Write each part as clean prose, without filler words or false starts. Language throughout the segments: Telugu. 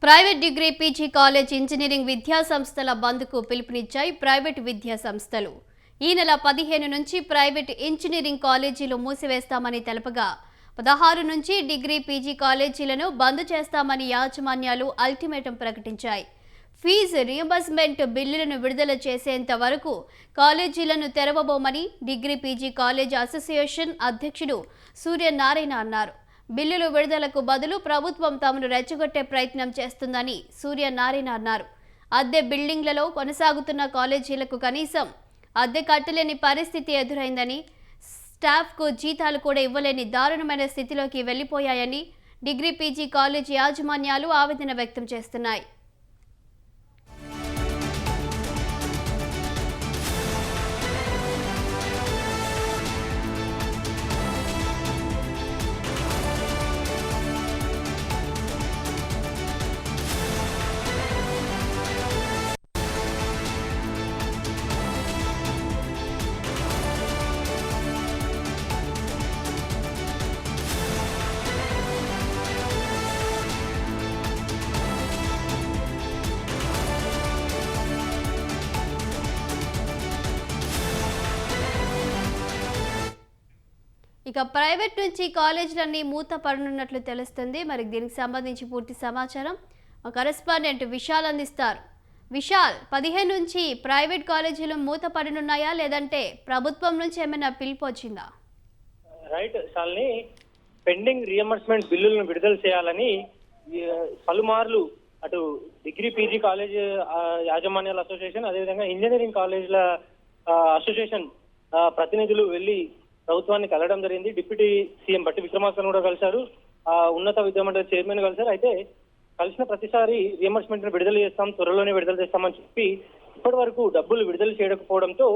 Private degree PG college engineering విద్యా సంస్థల బంద్కు పిలుపునిచ్చాయి ప్రైవేట్ విద్యా సంస్థలు. ఈ నెల 15 నుంచి ప్రైవేట్ ఇంజనీరింగ్ కాలేజీలు మూసివేస్తామని తెలపగా 16 నుంచి డిగ్రీ పీజీ కాలేజీలను బంద్ చేస్తామని యాజమాన్యాలు అల్టిమేటం ప్రకటించాయి. ఫీజు రియంబర్స్మెంట్ బిల్లులను విడుదల చేసేంత వరకు కాలేజీలను తెరవబోమని డిగ్రీ పీజీ కాలేజ్ అసోసియేషన్ అధ్యక్షుడు సూర్యనారాయణ అన్నారు. బిల్లులు విడుదలకు బదులు ప్రభుత్వం తమను రెచ్చగొట్టే ప్రయత్నం చేస్తుందని సూర్యనారాయణ అన్నారు. అద్దె బిల్డింగ్లలో కొనసాగుతున్న కాలేజీలకు కనీసం అద్దె కట్టలేని పరిస్థితి ఎదురైందని, స్టాఫ్కు జీతాలు కూడా ఇవ్వలేని దారుణమైన స్థితిలోకి వెళ్లిపోయాయని డిగ్రీ పీజీ కాలేజీ యాజమాన్యాలు ఆవేదన వ్యక్తం చేస్తున్నాయి. ఇక ప్రైవేట్ నుంచి కాలేజీలన్నీ మూత పడనున్నట్లు తెలుస్తుంది. మరి దీనికి సంబంధించి పూర్తి సమాచారం మా కరెస్పాండెంట్ విశాల్ అందిస్తారు. విశాల్, 15 నుంచి ప్రైవేట్ కాలేజీలు మూత పడనున్నాయా, లేదంటే ప్రభుత్వం నుంచి ఏమైనా పిలుపు వచ్చిందా? రైట్ శాలిని, పెండింగ్ రియంబర్స్మెంట్ బిల్లులను విడుదల చేయాలని పలుమార్లు అటు డిగ్రీ పీజీ కాలేజ్ యాజమాన్యాల అసోసియేషన్, అదేవిధంగా ఇంజనీరింగ్ కాలేజీల అసోసియేషన్ ప్రతినిధులు వెళ్లి ప్రభుత్వాన్ని కలవడం జరిగింది. డిప్యూటీ సీఎం బట్టి విక్రమార్కను కూడా కలిశారు, ఉన్నత విద్యామండలి చైర్మన్ కలిశారు. అయితే కలిసిన ప్రతిసారి రియంబర్స్మెంట్ విడుదల చేస్తాం, త్వరలోనే విడుదల చేస్తామని చెప్పి ఇప్పటి వరకు డబ్బులు విడుదల చేయకపోవడంతో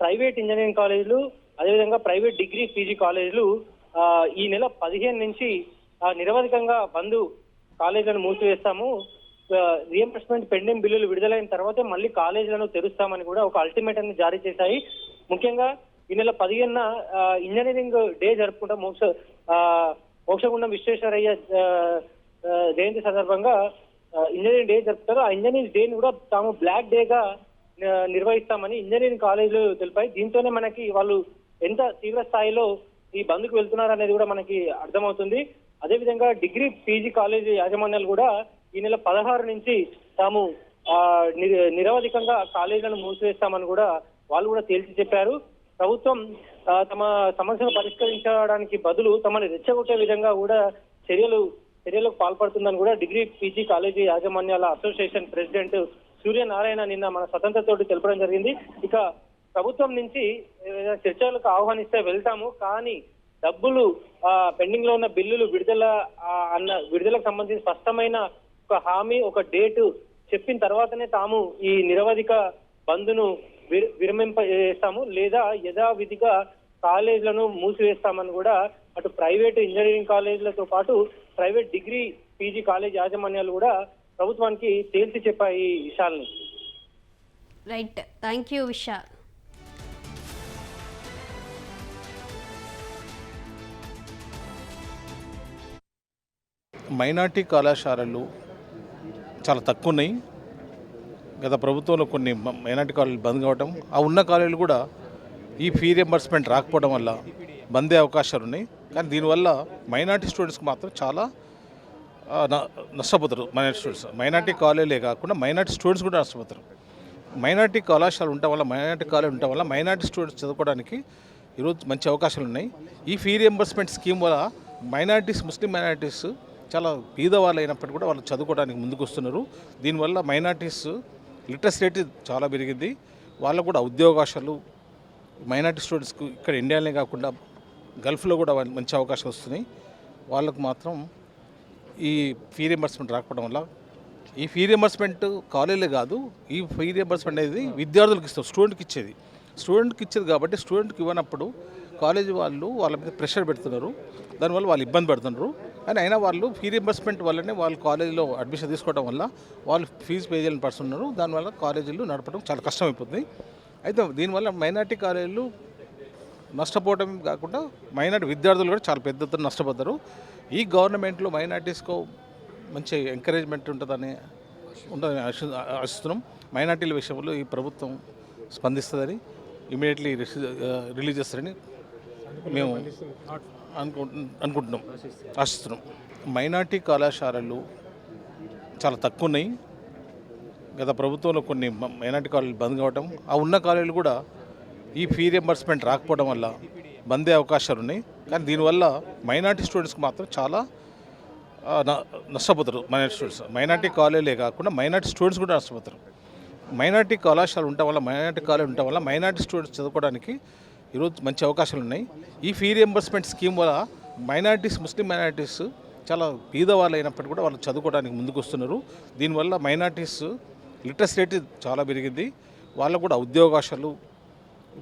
ప్రైవేట్ ఇంజనీరింగ్ కాలేజీలు, అదేవిధంగా ప్రైవేట్ డిగ్రీ పీజీ కాలేజీలు ఈ నెల 15 నుంచి నిరవధికంగా బంద్, కాలేజీలను మూసివేస్తాము, రియంబర్స్మెంట్ పెండింగ్ బిల్లులు విడుదలైన తర్వాతే మళ్ళీ కాలేజీలను తెరుస్తామని కూడా ఒక అల్టిమేటం జారీ చేశాయి. ముఖ్యంగా ఈ నెల 15న ఇంజనీరింగ్ డే జరుపుకుంటాం. మోక్షగుండం విశ్వేశ్వరయ్య జయంతి సందర్భంగా ఇంజనీరింగ్ డే జరుపుతారు. ఆ ఇంజనీరింగ్ డేని కూడా తాము బ్లాక్ డేగా నిర్వహిస్తామని ఇంజనీరింగ్ కాలేజీలు తెలిపాయి. దీంతోనే మనకి వాళ్ళు ఎంత తీవ్ర స్థాయిలో ఈ బంద్కు వెళ్తున్నారు అనేది కూడా మనకి అర్థమవుతుంది. అదేవిధంగా డిగ్రీ పీజీ కాలేజీ యాజమాన్యాలు కూడా ఈ నెల 16 నుంచి తాము నిరవధికంగా కాలేజీలను మూసివేస్తామని కూడా వాళ్ళు కూడా తేల్చి చెప్పారు. ప్రభుత్వం తమ సమస్యను పరిష్కరించడానికి బదులు తమని రెచ్చగొట్టే విధంగా కూడా చర్యలకు పాల్పడుతుందని కూడా డిగ్రీ పీజీ కాలేజీ యాజమాన్యాల అసోసియేషన్ ప్రెసిడెంట్ సూర్యనారాయణ నిన్న మన స్వతంత్రతోటి తెలపడం జరిగింది. ఇక ప్రభుత్వం నుంచి చర్చలకు ఆహ్వానిస్తే వెళ్తాము, కానీ డబ్బులు పెండింగ్ లో ఉన్న బిల్లులు విడుదలకు సంబంధించి స్పష్టమైన ఒక హామీ, ఒక డేటు చెప్పిన తర్వాతనే తాము ఈ నిరవధిక బంద్ను విరమింపజేస్తాము, లేదా యథావిధిగా కాలేజీలను మూసివేస్తామని కూడా అటు ప్రైవేట్ ఇంజనీరింగ్ కాలేజీలతో పాటు ప్రైవేట్ డిగ్రీ పీజీ కాలేజ్ యాజమాన్యాలు కూడా ప్రభుత్వానికి తేల్చి చెప్పాయి. విశాల్ని. Right, thank you Vishal. Minority కళాశాలలు చాలా తక్కువ ఉన్నాయి. గత ప్రభుత్వంలో కొన్ని మైనార్టీ కాలేజీలు బంద్ కావడం, ఆ ఉన్న కాలేజీలు కూడా ఈ ఫీ రియంబర్స్మెంట్ రాకపోవడం వల్ల బందే అవకాశాలు ఉన్నాయి. కానీ దీనివల్ల మైనార్టీ స్టూడెంట్స్కి మాత్రం చాలా నష్టపోతారు. మైనార్టీ కాలేజీలే కాకుండా మైనార్టీ స్టూడెంట్స్ కూడా నష్టపోతారు. మైనార్టీ కళాశాలలు ఉండటం వల్ల, మైనార్టీ స్టూడెంట్స్ చదువుకోవడానికి ఈరోజు మంచి అవకాశాలు ఉన్నాయి. ఈ ఫీ రియంబర్స్మెంట్ స్కీమ్ వల్ల ముస్లిం మైనార్టీస్ చాలా పేదవాళ్ళు అయినప్పటికీ కూడా వాళ్ళు చదువుకోవడానికి ముందుకు వస్తున్నారు. దీనివల్ల మైనార్టీస్ లిటరసీ రేట్ చాలా పెరిగింది. వాళ్ళకు కూడా ఉద్యోగావకాశాలు, మైనార్టీ స్టూడెంట్స్కు ఇక్కడ ఇండియాలోనే కాకుండా గల్ఫ్లో కూడా మంచి అవకాశాలు వస్తున్నాయి. వాళ్ళకు మాత్రం ఈ ఫీ రియంబర్స్మెంట్ రాకపోవడం వల్ల, ఈ ఫీ రియంబర్స్మెంట్ కాలేజీలే కాదు, ఈ ఫీ రియంబర్స్మెంట్ అనేది విద్యార్థులకు ఇస్తారు, స్టూడెంట్కి ఇచ్చేది కాబట్టి స్టూడెంట్కి ఇవ్వనప్పుడు కాలేజీ వాళ్ళు వాళ్ళ మీద ప్రెషర్ పెడుతున్నారు. దానివల్ల వాళ్ళు ఇబ్బంది పడుతున్నారు. కానీ అయినా వాళ్ళు ఫీ రియంబర్స్మెంట్ వల్లనే వాళ్ళు కాలేజీలో అడ్మిషన్ తీసుకోవడం వల్ల వాళ్ళు ఫీజు పే చేయాలని పడుతున్నారు. దానివల్ల కాలేజీలు నడపడం చాలా కష్టమైపోతుంది. అయితే దీనివల్ల మైనార్టీ కాలేజీలు నష్టపోవడం కాకుండా మైనార్టీ విద్యార్థులు కూడా చాలా పెద్ద ఎత్తున నష్టపోతారు. ఈ గవర్నమెంట్లో మంచి ఎంకరేజ్మెంట్ ఉంటుందని ఆశిస్తున్నాం. మైనార్టీల విషయంలో ఈ ప్రభుత్వం స్పందిస్తుందని, ఇమీడియట్లీ రిలీజ్ చేస్తారని మేము అనుకుంటున్నాం, ఆశిస్తున్నాం. మైనార్టీ కళాశాలలు చాలా తక్కువ ఉన్నాయి. గత ప్రభుత్వంలో కొన్ని మైనార్టీ కాలేజీలు బంద్ కావడం, ఆ ఉన్న కాలేజీలు కూడా ఈ ఫీ రియంబర్స్మెంట్ రాకపోవడం వల్ల బందే అవకాశాలు ఉన్నాయి. కానీ దీనివల్ల మైనార్టీ స్టూడెంట్స్కి మాత్రం చాలా నష్టపోతారు. మైనార్టీ కాలేజీలే కాకుండా మైనార్టీ స్టూడెంట్స్ కూడా నష్టపోతారు. మైనార్టీ కళాశాలలు ఉండటం వల్ల, మైనార్టీ కాలేజీ ఉండటం వల్ల మైనార్టీ స్టూడెంట్స్ చదువుకోవడానికి ఈరోజు మంచి అవకాశాలు ఉన్నాయి. ఈ ఫీ రియంబర్స్మెంట్ స్కీమ్ వల్ల ముస్లిం మైనార్టీస్ చాలా పేదవాళ్ళు అయినప్పటికీ కూడా వాళ్ళు చదువుకోవడానికి ముందుకు వస్తున్నారు. దీనివల్ల మైనార్టీస్ లిటరసీ రేట్ చాలా పెరిగింది. వాళ్ళకు కూడా ఉద్యోగాలు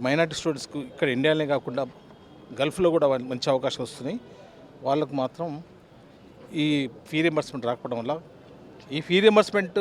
మైనార్టీ స్టూడెంట్స్కు ఇక్కడ ఇండియాలోనే కాకుండా గల్ఫ్లో కూడా మంచి అవకాశాలు వస్తున్నాయి. వాళ్ళకు మాత్రం ఈ ఫీ రియంబర్స్మెంట్ రాకపోవడం వల్ల, ఈ ఫీ రియంబర్స్మెంట్